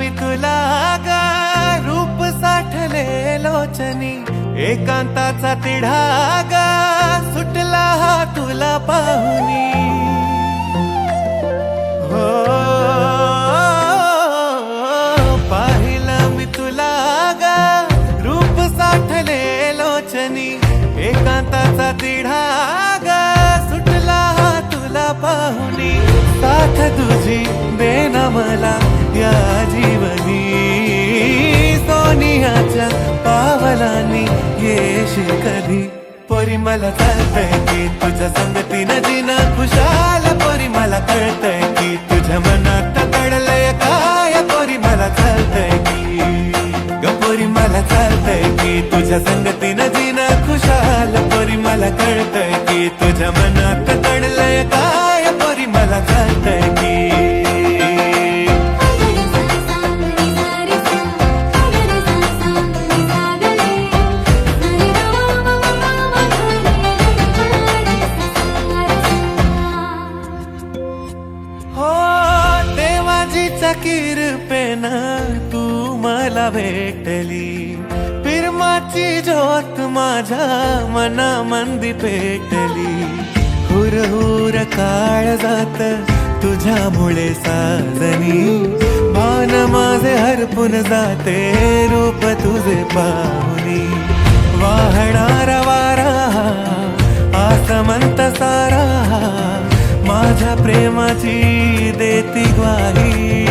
मी तुला गा रूप साठले लोचनी एकांताचा तिढा गा सुटला हा तुला पाहुनी हो पाहिलं मी तुला गा रूप साठले लोचनी एकांताचा तिढा गा सुटला हा तुला पाहुनी साथ तुझी देना मला या जीवनी सोनियाच्या पावलांनी येशील कधी पोरी मला कळतंय की तुझ्या संगतीनं जीणं खुशाल पोरी मला कळतंय की तुझ्या मनात दडलंय काय पोरी मला कळतंय की ग पोरी मला कळतंय की तुझ्या संगतीनं जीणं खुशाल पोरी मला कळतंय की तुझ्या मनात दडलंय काय पोरी मला कळतंय की किरपेनं तू मला भेटली पिरमाची ज्योत माझ्या मनामंदी पेटली हुरहुर काळ जात तुझ्यामुळे साजनी भान माझे हरपून जाते रूप तुझे पाहुनी वाहणारा वारा आसमंत सारा माझ्या प्रेमाची देती ग्वाही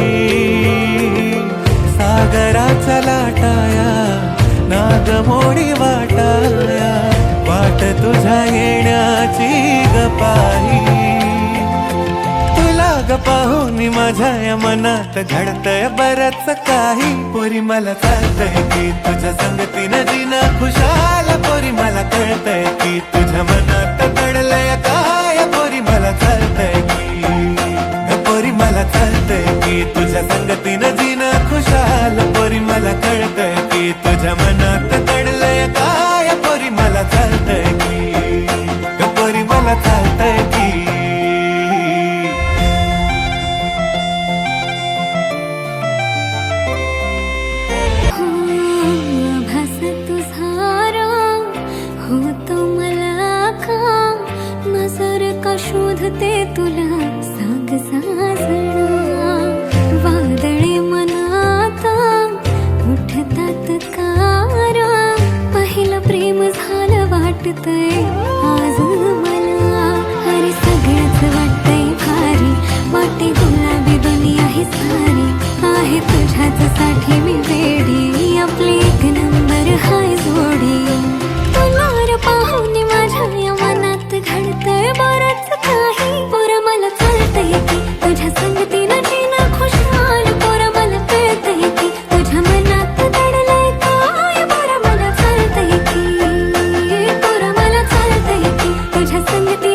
सागराच्या लाटाया नागमोडी वाटाया वाट तुझ्या येण्याची गपाही तुला ग पाहुनी माझ्या या मनात घडतंय बरंच काही पोरी मला कळतंय की तुझ्या संगतीनं जीणं खुशाल पोरी मला कळतंय की तुझ्या मनात दडलंय काय पोरी मला कळतंय की पोरी मला कळतंय की तुझ्या संगतीनं जीणं खुशाल पोरी मला कळतंय की तुझ्या मनात दडलंय काय पोरी मला कळतंय की पोरी मला कळतंय की शोधते तुला सांग साजणा वादळे मनात उठतात कारा पहिलं प्रेम झालं वाटतंय आज मला अरे सगळंच वाटतंय भारी वाटे गुलाबी दुनिया ही सारी आहे तुझ्याच साठी मी वेडी आपली एक नंबर हाय जोडी तुला रे पाहुनी माझ्या या मनात घडतंय बरंच काही पोरं मला कळतंय की तुझ्या संगतीनं जीणं खुशाल पोरं मला कळतंय की तुझ्या मनात दडलंय काय पोरं मला कळतंय की पोरं मला कळतंय की तुझ्या संगती